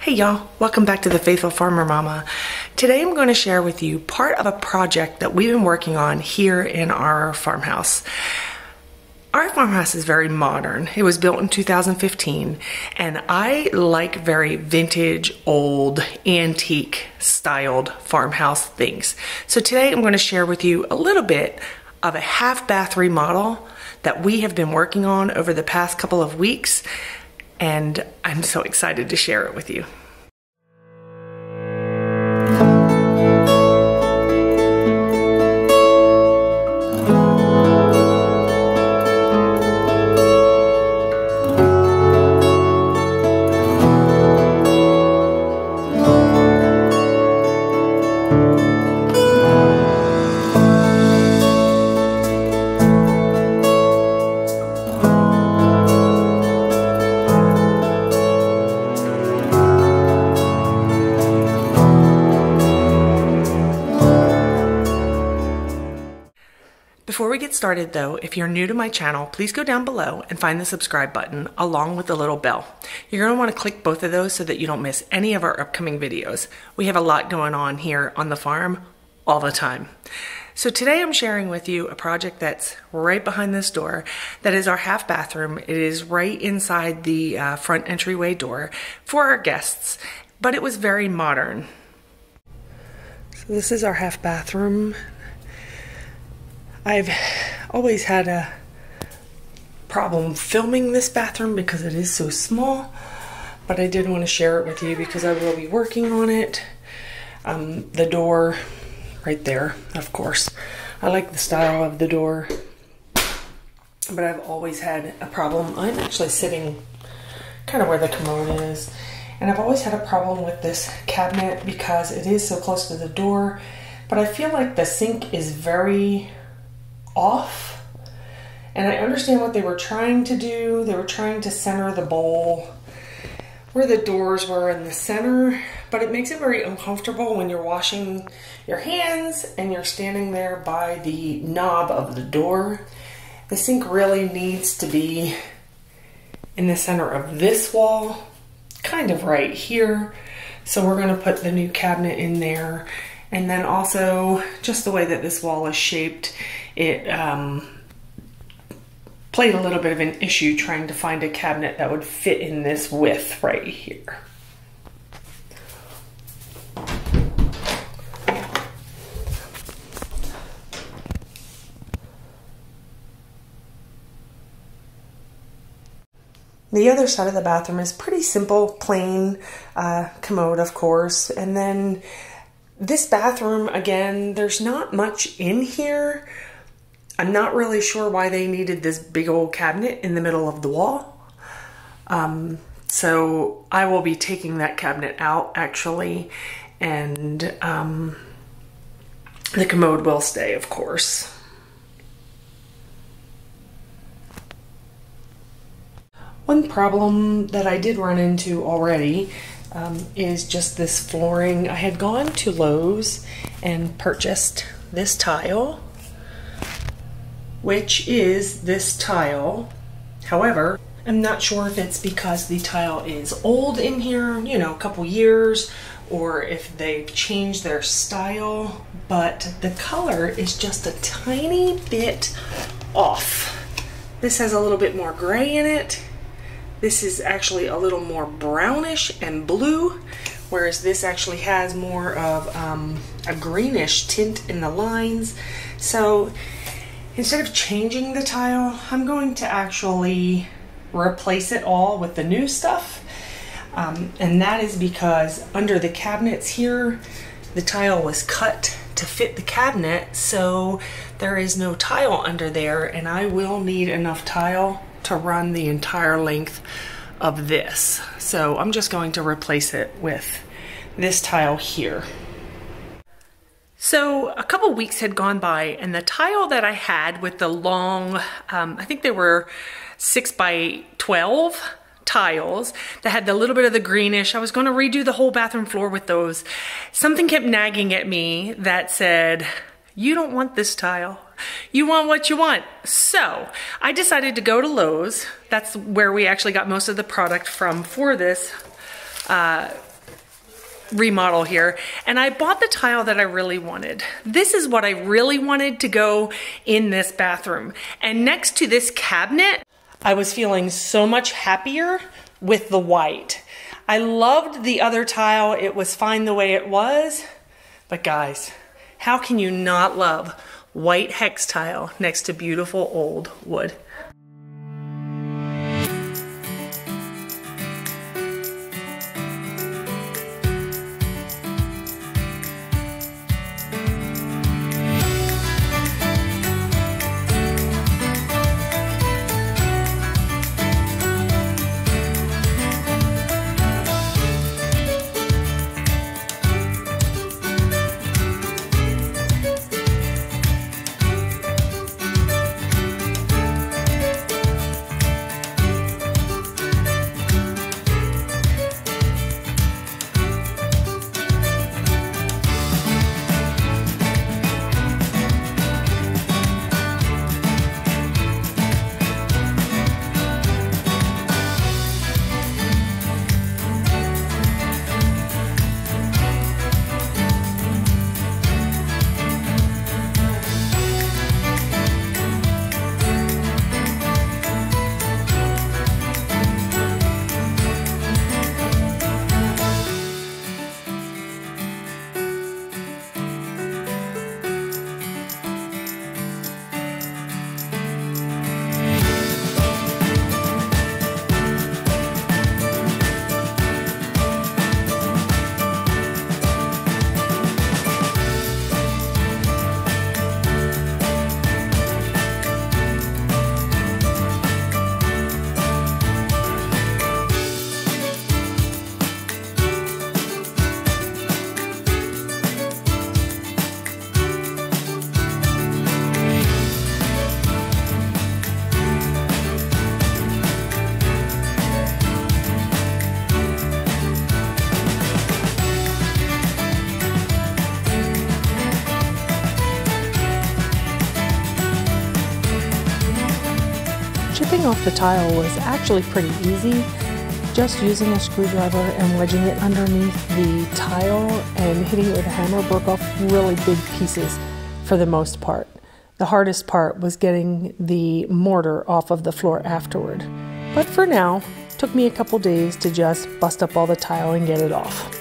Hey y'all, welcome back to the Faithful Farmer Mama. Today I'm going to share with you part of a project that we've been working on here in our farmhouse. Our farmhouse is very modern. It was built in 2015 and I like very vintage, old, antique styled farmhouse things. So today I'm going to share with you a little bit of a half bath remodel that we have been working on over the past couple of weeks. And I'm so excited to share it with you. Before we get started though, if you're new to my channel, please go down below and find the subscribe button along with the little bell. You're going to want to click both of those so that you don't miss any of our upcoming videos. We have a lot going on here on the farm all the time. So today I'm sharing with you a project that's right behind this door. That is our half bathroom. It is right inside the front entryway door for our guests, but it was very modern. So this is our half bathroom. I've always had a problem filming this bathroom because it is so small, but I did want to share it with you because I will be working on it. The door right there, of course. I like the style of the door, but I've always had a problem. I'm actually sitting kind of where the commode is, and I've always had a problem with this cabinet because it is so close to the door, but I feel like the sink is very off, and I understand what they were trying to do. They were trying to center the bowl where the doors were in the center, but it makes it very uncomfortable when you're washing your hands and you're standing there by the knob of the door. The sink really needs to be in the center of this wall, kind of right here. So we're going to put the new cabinet in there. And then also just the way that this wall is shaped, it played a little bit of an issue trying to find a cabinet that would fit in this width right here. The other side of the bathroom is pretty simple, plain commode, of course. And then this bathroom, again, there's not much in here. I'm not really sure why they needed this big old cabinet in the middle of the wall. So I will be taking that cabinet out actually, and the commode will stay, of course. One problem that I did run into already is just this flooring. I had gone to Lowe's and purchased this tile, which is this tile. However, I'm not sure if it's because the tile is old in here, you know, a couple years, or if they've changed their style, but the color is just a tiny bit off. This has a little bit more gray in it. This is actually a little more brownish and blue, whereas this actually has more of a greenish tint in the lines. So instead of changing the tile, I'm going to actually replace it all with the new stuff. And that is because under the cabinets here, the tile was cut to fit the cabinet, so there is no tile under there, and I will need enough tile to run the entire length of this. So I'm just going to replace it with this tile here. So a couple weeks had gone by and the tile that I had with the long, I think they were 6x12 tiles that had the little bit of the greenish. I was going to redo the whole bathroom floor with those. Something kept nagging at me that said, you don't want this tile. You want what you want. So I decided to go to Lowe's. That's where we actually got most of the product from for this remodel here, and I bought the tile that I really wanted. This is what I really wanted to go in this bathroom. And next to this cabinet, I was feeling so much happier with the white. I loved the other tile. It was fine the way it was. But guys, how can you not love white hex tile next to beautiful old wood? Chipping off the tile was actually pretty easy. Just using a screwdriver and wedging it underneath the tile and hitting it with a hammer broke off really big pieces for the most part. The hardest part was getting the mortar off of the floor afterward. But for now, it took me a couple days to just bust up all the tile and get it off.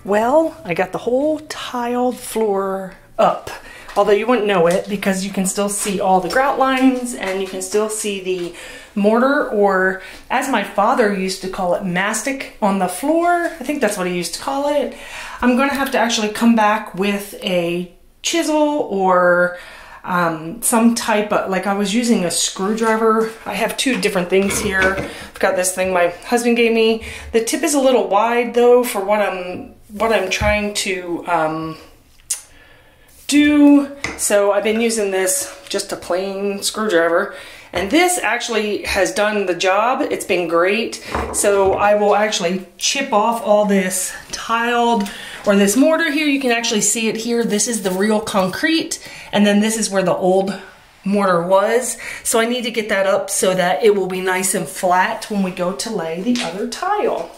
Well, I got the whole tiled floor up, although you wouldn't know it because you can still see all the grout lines and you can still see the mortar, or as my father used to call it, mastic on the floor. I think that's what he used to call it. I'm going to have to actually come back with a chisel or some type of, like I was using a screwdriver. I have two different things here. I've got this thing my husband gave me. The tip is a little wide though for what I'm trying to do. So I've been using this, just a plain screwdriver, and this actually has done the job. It's been great. So I will actually chip off all this tiled, or this mortar here. You can actually see it here. This is the real concrete, and then this is where the old mortar was. So I need to get that up so that it will be nice and flat when we go to lay the other tile.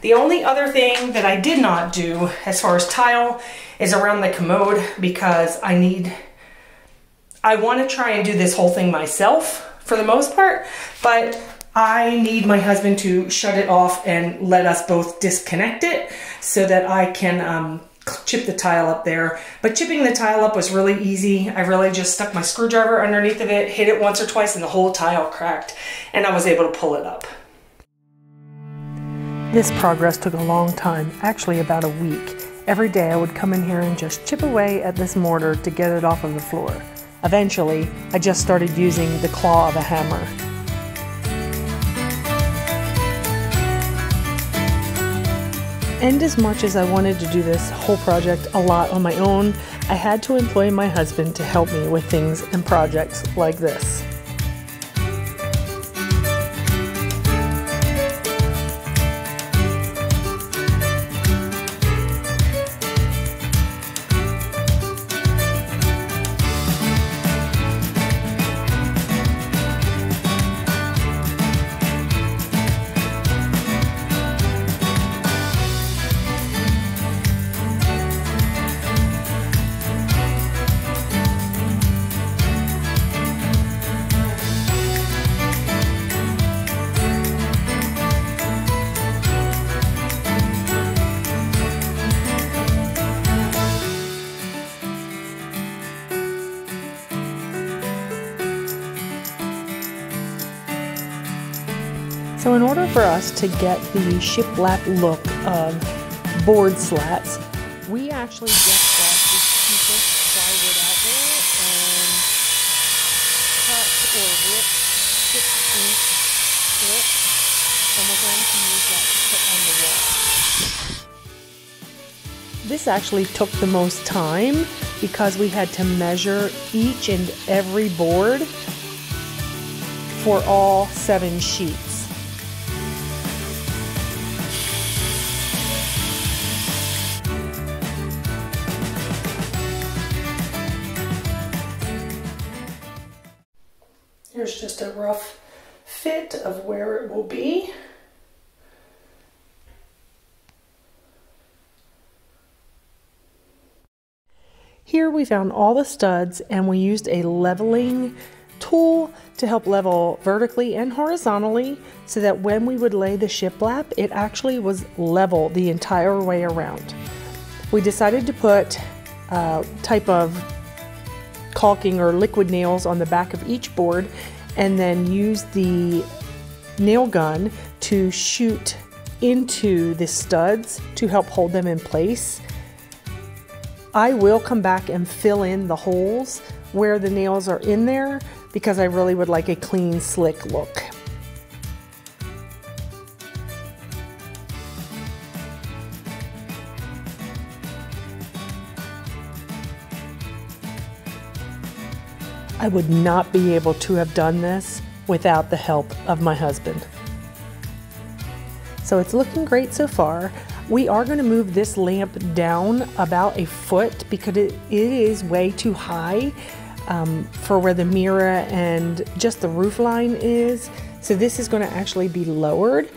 The only other thing that I did not do as far as tile is around the commode, because I want to try and do this whole thing myself for the most part, but I need my husband to shut it off and let us both disconnect it so that I can chip the tile up there. But chipping the tile up was really easy. I really just stuck my screwdriver underneath of it, hit it once or twice, and the whole tile cracked, and I was able to pull it up. This progress took a long time, actually about a week. Every day I would come in here and just chip away at this mortar to get it off of the floor. Eventually, I just started using the claw of a hammer. And as much as I wanted to do this whole project a lot on my own, I had to employ my husband to help me with things and projects like this. So in order for us to get the shiplap look of board slats, we actually just got the cheapest plywood out there and cut or ripped 6-inch strips, and we're going to use that to put on the wall. This actually took the most time because we had to measure each and every board for all 7 sheets. Here's just a rough fit of where it will be. Here we found all the studs and we used a leveling tool to help level vertically and horizontally so that when we would lay the shiplap, it actually was level the entire way around. We decided to put a type of caulking or liquid nails on the back of each board and then use the nail gun to shoot into the studs to help hold them in place. I will come back and fill in the holes where the nails are in there because I really would like a clean, slick look. I would not be able to have done this without the help of my husband. So it's looking great so far. We are going to move this lamp down about a foot because it is way too high for where the mirror and just the roof line is. So this is going to actually be lowered.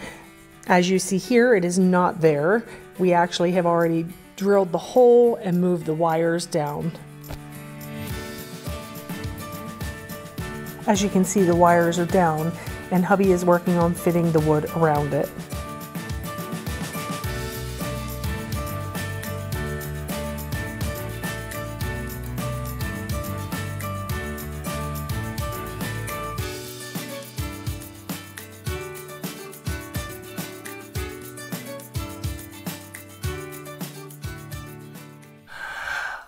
As you see here, it is not there. We actually have already drilled the hole and moved the wires down. As you can see, the wires are down and hubby is working on fitting the wood around it.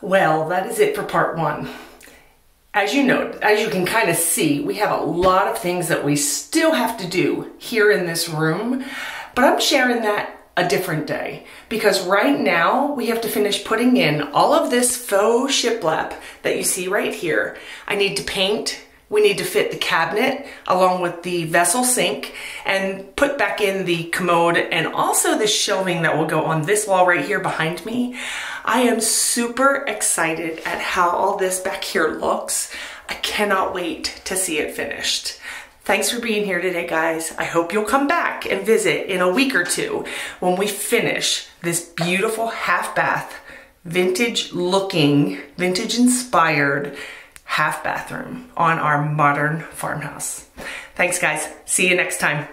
Well, that is it for part 1. As you know, as you can kind of see, we have a lot of things that we still have to do here in this room, but I'm sharing that a different day because right now we have to finish putting in all of this faux shiplap that you see right here. I need to paint. We need to fit the cabinet along with the vessel sink and put back in the commode and also the shelving that will go on this wall right here behind me. I am super excited at how all this back here looks. I cannot wait to see it finished. Thanks for being here today, guys. I hope you'll come back and visit in a week or 2 when we finish this beautiful half bath, vintage looking, vintage inspired half bathroom on our modern farmhouse. Thanks, guys. See you next time.